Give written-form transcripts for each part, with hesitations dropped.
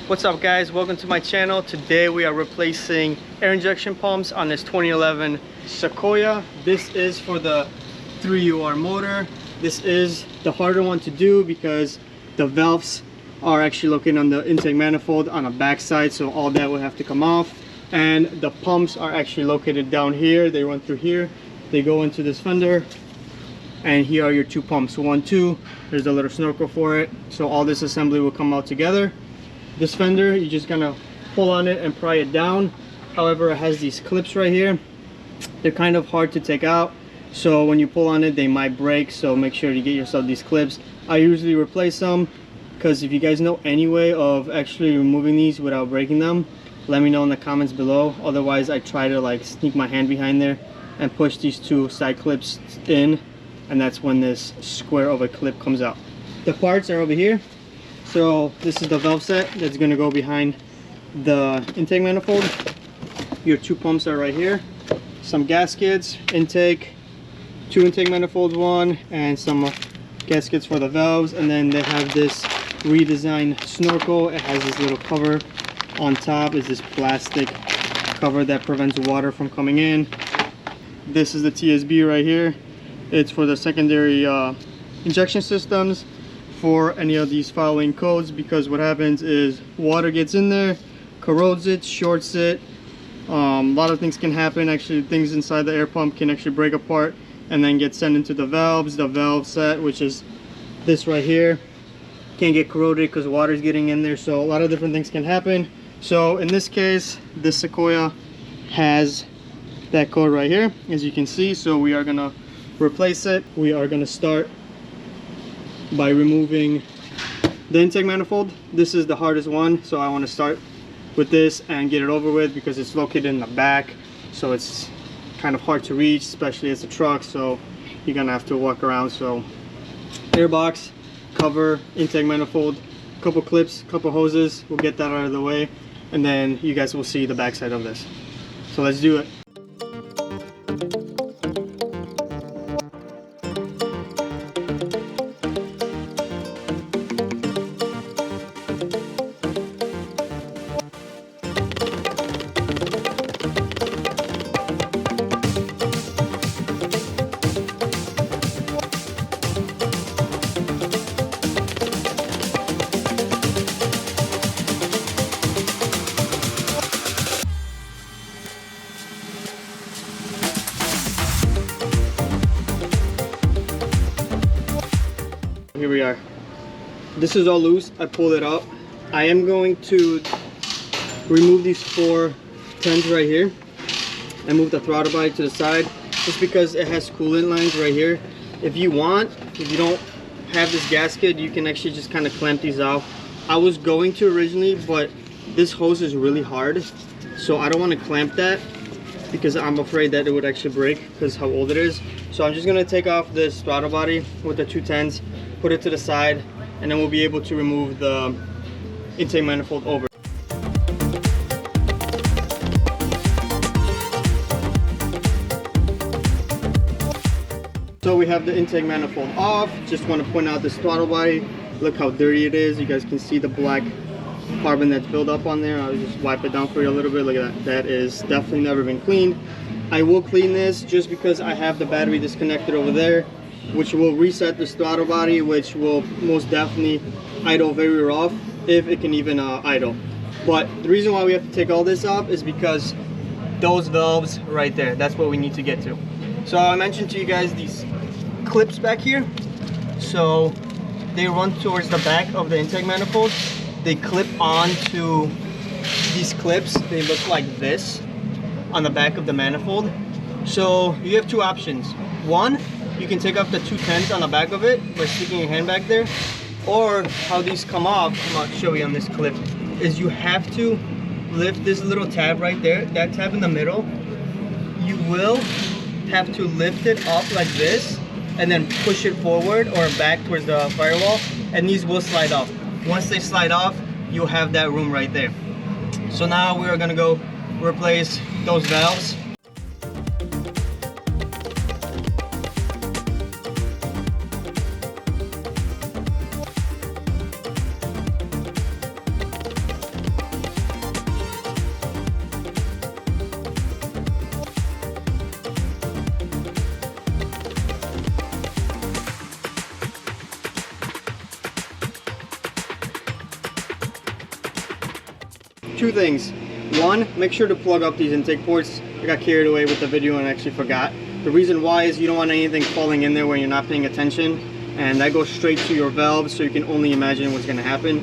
What's up guys, welcome to my channel. Today we are replacing air injection pumps on this 2011 Sequoia. This is for the 3UR motor. This is the harder one to do because the valves are actually located on the intake manifold on the back side, so all that will have to come off. And the pumps are actually located down here. They run through here, they go into this fender, and here are your two pumps, 1, 2. There's a little snorkel for it, so all this assembly will come out together. This fender, you're just gonna pull on it and pry it down. However, it has these clips right here. They're kind of hard to take out, so when you pull on it they might break, so make sure to get yourself these clips. I usually replace them, because if you guys know any way of actually removing these without breaking them, let me know in the comments below. Otherwise I try to like sneak my hand behind there and push these two side clips in, and that's when this square of a clip comes out. The parts are over here. So this is the valve set that's going to go behind the intake manifold. Your two pumps are right here. Some gaskets, intake, two intake manifolds, one, and some gaskets for the valves. And then they have this redesigned snorkel. It has this little cover on top. Is this plastic cover that prevents water from coming in. This is the TSB right here. It's for the secondary injection systems for any of these following codes, because what happens is water gets in there, corrodes it, shorts it. A lot of things can happen. Actually, things inside the air pump can actually break apart and then get sent into the valves. The valve set, which is this right here, can get corroded because water is getting in there. So a lot of different things can happen. So in this case, this Sequoia has that code right here, as you can see. So we are gonna replace it. We are gonna start by removing the intake manifold. This is the hardest one, so I want to start with this and get it over with because it's located in the back, so it's kind of hard to reach, especially as a truck, so you're gonna have to walk around. So airbox, cover, intake manifold, couple clips, couple hoses, we'll get that out of the way, and then you guys will see the back side of this. So let's do it. Here we are. This is all loose. I pulled it up. I am going to remove these 4 10s right here and move the throttle body to the side, just because it has coolant lines right here. If you want, if you don't have this gasket, you can actually just kind of clamp these off. I was going to originally, but this hose is really hard, so I don't want to clamp that because I'm afraid that it would actually break because how old it is. So I'm just going to take off this throttle body with the 2 10s, put it to the side, and then we'll be able to remove the intake manifold over. So we have the intake manifold off. Just want to point out this throttle body. Look how dirty it is. You guys can see the black carbon that's built up on there. I'll just wipe it down for you a little bit. Look at that. That is definitely never been cleaned. I will clean this just because I have the battery disconnected over there, which will reset this throttle body, which will most definitely idle very rough, if it can even idle. But the reason why we have to take all this off is because those valves right there, that's what we need to get to. So I mentioned to you guys these clips back here. So they run towards the back of the intake manifold. They clip onto these clips. They look like this on the back of the manifold. So you have 2 options. One, you can take off the 2 10s on the back of it by sticking your hand back there, or how these come off, I'm going to show you on this clip, is you have to lift this little tab right there, that tab in the middle. You will have to lift it up like this and then push it forward or back towards the firewall, and these will slide off. Once they slide off, you'll have that room right there. So now we are going to go replace those valves. two things. One, make sure to plug up these intake ports. I got carried away with the video and actually forgot. The reason why is you don't want anything falling in there when you're not paying attention, and that goes straight to your valve, so you can only imagine what's going to happen.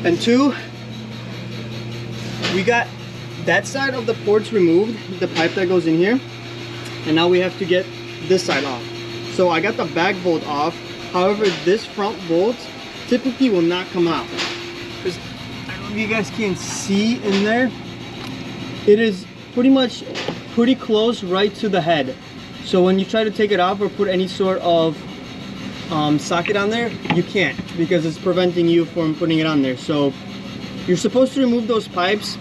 And two, we got that side of the ports removed, the pipe that goes in here, and now we have to get this side off. So I got the back bolt off. However, this front bolt typically will not come out. I don't know if you guys can see in there. It is pretty close right to the head. So when you try to take it off or put any sort of socket on there, you can't, because it's preventing you from putting it on there. So you're supposed to remove those pipes,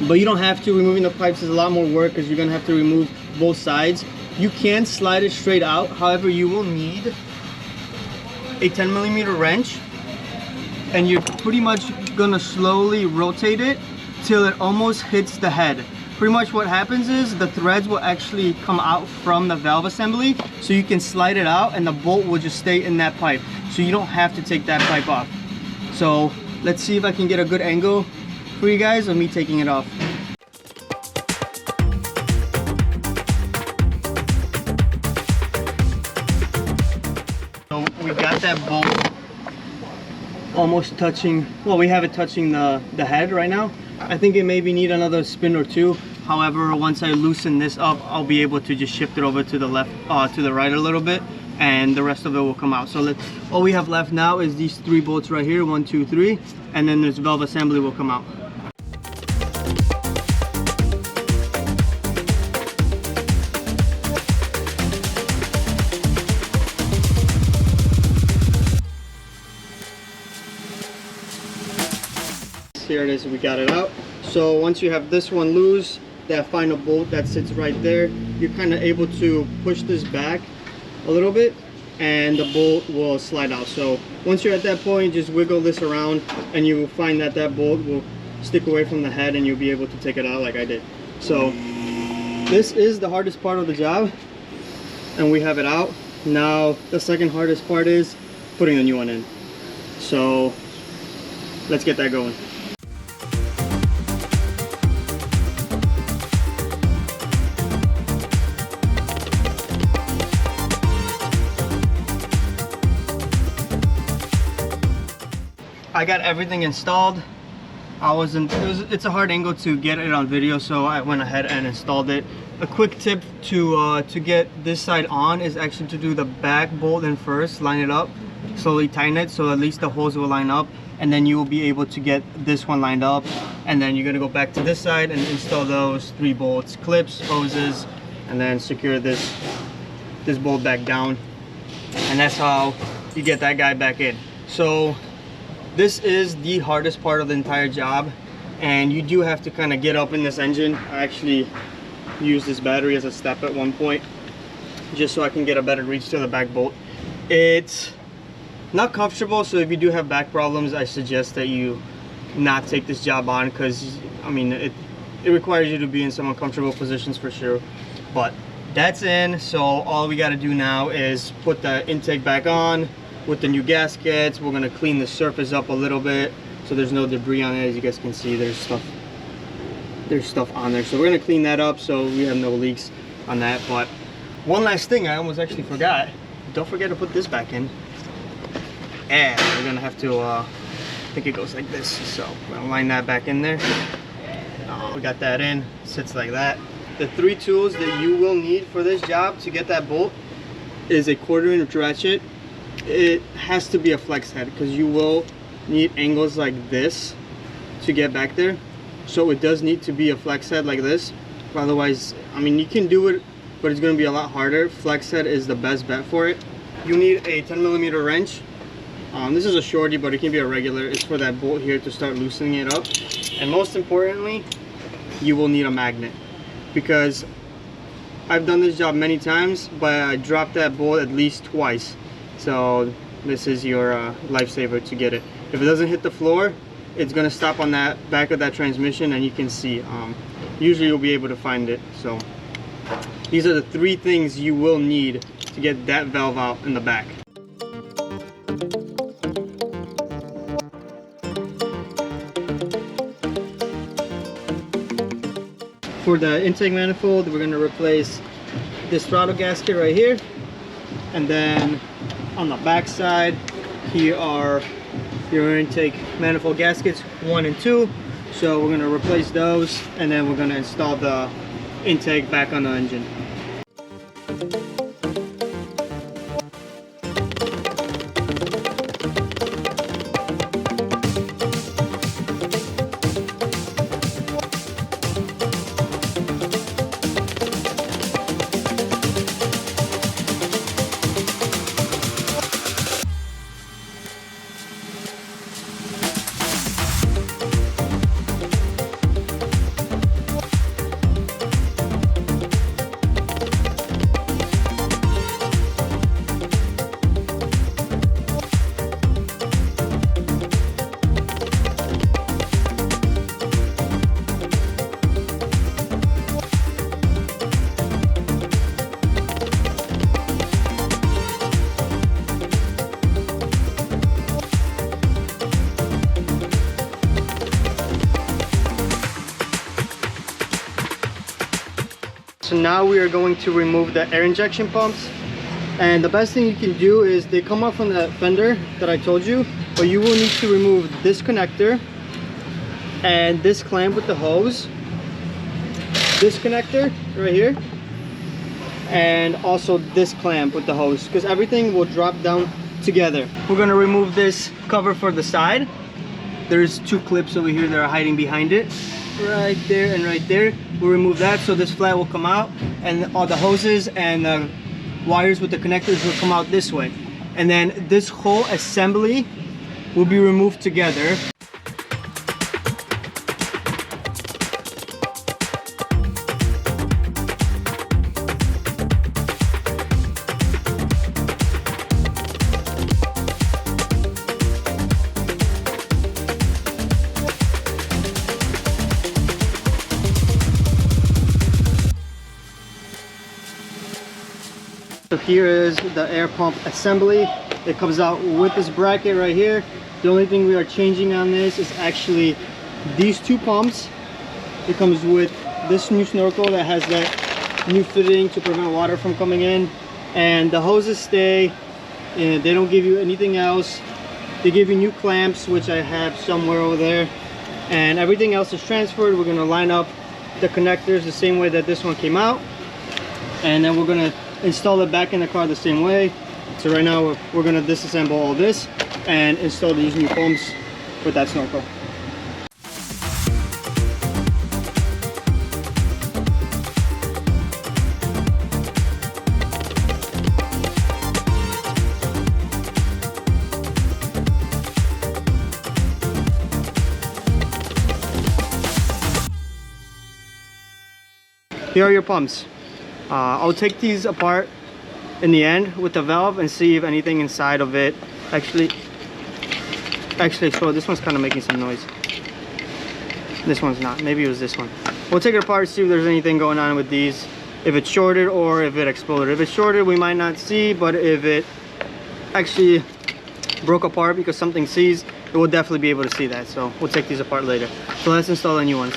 but you don't have to. Removing the pipes is a lot more work because you're gonna have to remove both sides. You can slide it straight out. However, you will need a 10mm wrench, and you're pretty much gonna slowly rotate it till it almost hits the head. Pretty much what happens is the threads will actually come out from the valve assembly, so you can slide it out and the bolt will just stay in that pipe, so you don't have to take that pipe off. So let's see if I can get a good angle for you guys of me taking it off. So we got that bolt almost touching, well, we have it touching the head right now. I think it maybe need another spin or two. However, once I loosen this up, I'll be able to just shift it over to the left, to the right a little bit, and the rest of it will come out. So all we have left now is these 3 bolts right here, 1, 2, 3, and then this valve assembly will come out. Here it is, we got it out. So once you have this one loose, that final bolt that sits right there, you're kind of able to push this back a little bit and the bolt will slide out. So once you're at that point, just wiggle this around and you will find that that bolt will stick away from the head and you'll be able to take it out like I did. So this is the hardest part of the job, and we have it out. Now the second hardest part is putting the new one in. So let's get that going. I got everything installed. It's a hard angle to get it on video, so I went ahead and installed it. A quick tip to get this side on is actually to do the back bolt in first, line it up, slowly tighten it so at least the holes will line up, and then you will be able to get this one lined up, and then you're gonna go back to this side and install those 3 bolts, clips, hoses, and then secure this bolt back down, and that's how you get that guy back in. So this is the hardest part of the entire job, and you do have to kind of get up in this engine. I actually used this battery as a step at one point just so I can get a better reach to the back bolt. It's not comfortable, so if you do have back problems, I suggest that you not take this job on, because I mean it requires you to be in some uncomfortable positions for sure. But that's in, so all we got to do now is put the intake back on with the new gaskets. We're gonna clean the surface up a little bit so there's no debris on it. As you guys can see, there's stuff on there, so we're gonna clean that up so we have no leaks on that. But one last thing I almost actually forgot, don't forget to put this back in, and we're gonna have to I think it goes like this, so we're gonna line that back in there. We got that in, sits like that. The 3 tools that you will need for this job to get that bolt is a 1/4 inch ratchet. It has to be a flex head because you will need angles like this to get back there. So it does need to be a flex head like this. Otherwise, I mean, you can do it, but it's going to be a lot harder. Flex head is the best bet for it. You need a 10mm wrench. This is a shorty, but it can be a regular. It's for that bolt here to start loosening it up. And most importantly, you will need a magnet, because I've done this job many times, but I dropped that bolt at least twice. So this is your lifesaver to get it. If it doesn't hit the floor, it's gonna stop on that back of that transmission, and you can see usually you'll be able to find it. So these are the 3 things you will need to get that valve out in the back. for the intake manifold, we're going to replace this throttle gasket right here, and then on the back side here are your intake manifold gaskets 1 and 2. So we're going to replace those, and then we're going to install the intake back on the engine. So now we are going to remove the air injection pumps, and the best thing you can do is they come off from the fender that I told you, but you will need to remove this connector and this clamp with the hose, this connector right here, and also this clamp with the hose, because everything will drop down together. We're going to remove this cover for the side. There's 2 clips over here that are hiding behind it, right there and right there. We'll remove that so this flat will come out, and all the hoses and wires with the connectors will come out this way, and then this whole assembly will be removed together. So here is the air pump assembly. It comes out with this bracket right here. The only thing we are changing on this is actually these 2 pumps. It comes with this new snorkel that has that new fitting to prevent water from coming in, and the hoses stay, and they don't give you anything else. They give you new clamps, which I have somewhere over there, and everything else is transferred. We're going to line up the connectors the same way that this one came out, and then we're going to install it back in the car the same way. So right now we're going to disassemble all this and install these new pumps with that snorkel. Here are your pumps. I'll take these apart in the end with the valve and see if anything inside of it actually explode. This one's kind of making some noise. This one's not. Maybe it was this one. We'll take it apart, see if there's anything going on with these, if it's shorted or if it exploded. If it's shorted, we might not see, but if it actually broke apart because something seized, we'll definitely be able to see that. So we'll take these apart later. So let's install the new ones.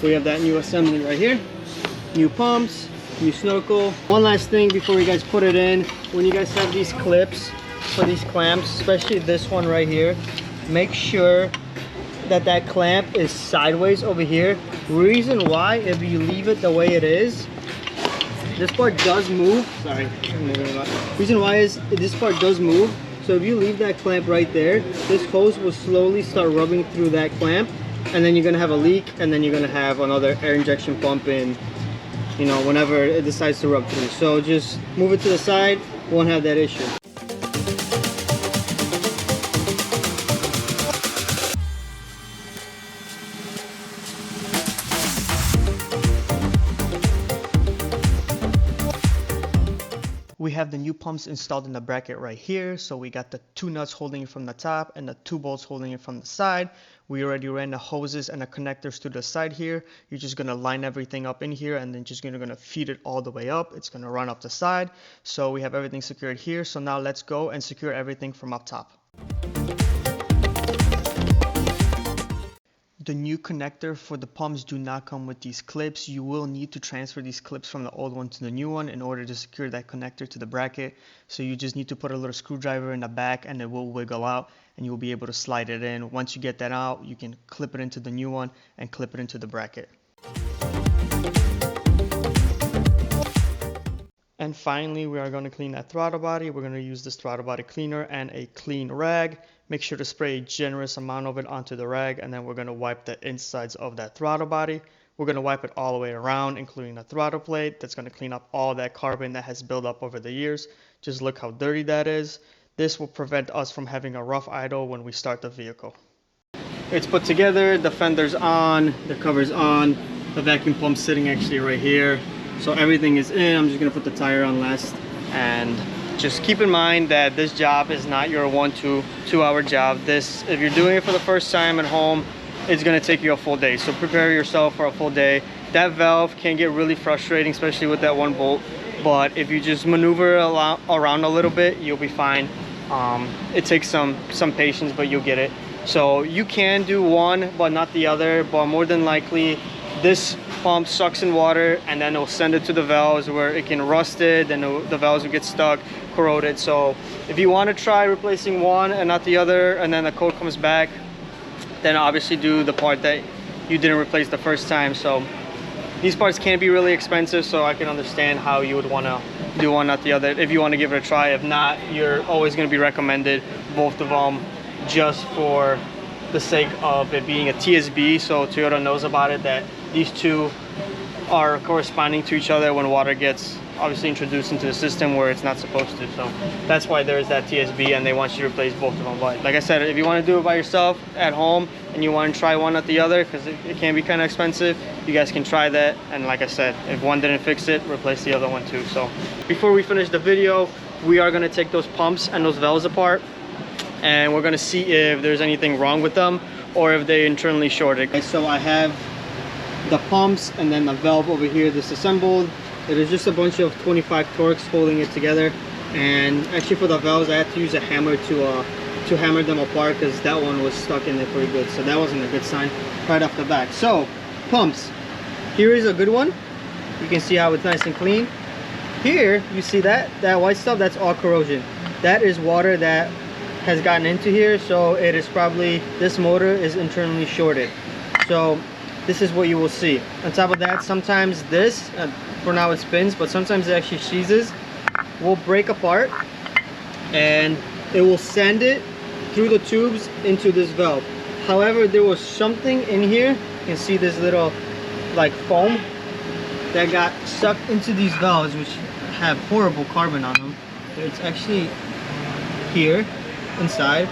So we have that new assembly right here, new pumps, new snorkel. One last thing before you guys put it in, when you guys have these clips for these clamps, especially this one right here, make sure that that clamp is sideways over here. Reason why, if you leave it the way it is, this part does move. Sorry, reason why is this part does move. So if you leave that clamp right there, this hose will slowly start rubbing through that clamp, and then you're gonna have a leak, and then you're gonna have another air injection pump in, you know, whenever it decides to rub through. So just move it to the side, won't have that issue. We have the new pumps installed in the bracket right here. So we got the 2 nuts holding it from the top and the 2 bolts holding it from the side. We already ran the hoses and the connectors to the side here. You're just gonna line everything up in here and then just gonna feed it all the way up. It's gonna run up the side. So we have everything secured here. So now let's go and secure everything from up top. The new connector for the pumps do not come with these clips. You will need to transfer these clips from the old one to the new one in order to secure that connector to the bracket. So you just need to put a little screwdriver in the back and it will wiggle out and you'll be able to slide it in. Once you get that out, you can clip it into the new one and clip it into the bracket. And finally, we are going to clean that throttle body. We're going to use this throttle body cleaner and a clean rag. Make sure to spray a generous amount of it onto the rag, and then we're going to wipe the insides of that throttle body. We're going to wipe it all the way around, including the throttle plate. That's going to clean up all that carbon that has built up over the years. Just look how dirty that is. This will prevent us from having a rough idle when we start the vehicle. It's put together, the fender's on, the cover's on, the vacuum pump's sitting actually right here. So everything is in. I'm just gonna put the tire on last, and just keep in mind that this job is not your 1 to 2 hour job. This, if you're doing it for the first time at home, it's gonna take you a full day. So prepare yourself for a full day. That valve can get really frustrating, especially with that 1 bolt. But if you just maneuver around a little bit, you'll be fine. It takes some patience, but you'll get it. So you can do one, but not the other. But more than likely, this pump sucks in water and then it'll send it to the valves where it can rust it, then the valves will get stuck, corroded. So if you want to try replacing one and not the other, and then the code comes back, then obviously do the part that you didn't replace the first time. So these parts can be really expensive, so I can understand how you would want to do one, not the other, if you want to give it a try. If not, you're always going to be recommended both of them, just for the sake of it being a TSB, so Toyota knows about it, that these two are corresponding to each other when water gets obviously introduced into the system where it's not supposed to. So that's why there's that TSB, and they want you to replace both of them. But like I said, if you want to do it by yourself at home and you want to try one, not the other, because it can be kind of expensive, you guys can try that. And like I said, if one didn't fix it, replace the other one too. So before we finish the video, we are going to take those pumps and those valves apart, and we're going to see if there's anything wrong with them or if they internally shorted. Okay, so I have the pumps and then the valve over here disassembled. It is just a bunch of 25 Torx holding it together, and actually for the valves I had to use a hammer to hammer them apart because that one was stuck in there pretty good. So that wasn't a good sign right off the bat. So pumps, here is a good one. You can see how it's nice and clean. Here you see that white stuff, that's all corrosion. That is water that has gotten into here, so it is probably, this motor is internally shorted. So this is what you will see. On top of that, sometimes this, for now it spins, but sometimes it actually seizes, will break apart and it will send it through the tubes into this valve. However, there was something in here, you can see this little like foam that got sucked into these valves, which have horrible carbon on them. It's actually here inside.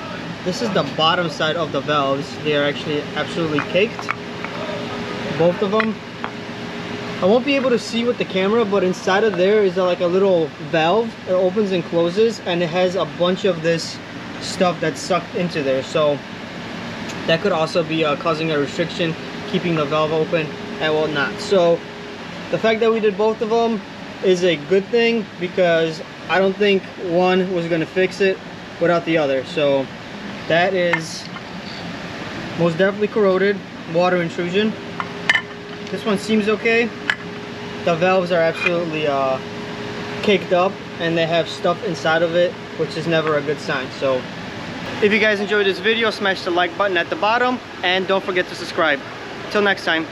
This is the bottom side of the valves. They are actually absolutely caked, both of them. I won't be able to see with the camera, but inside of there is like a little valve. It opens and closes, and it has a bunch of this stuff that's sucked into there. So that could also be causing a restriction, keeping the valve open and whatnot. So the fact that we did both of them is a good thing, because I don't think one was going to fix it without the other. So that is most definitely corroded, water intrusion. This one seems okay. The valves are absolutely caked up and they have stuff inside of it, which is never a good sign. So if you guys enjoyed this video, smash the like button at the bottom and don't forget to subscribe. Till next time.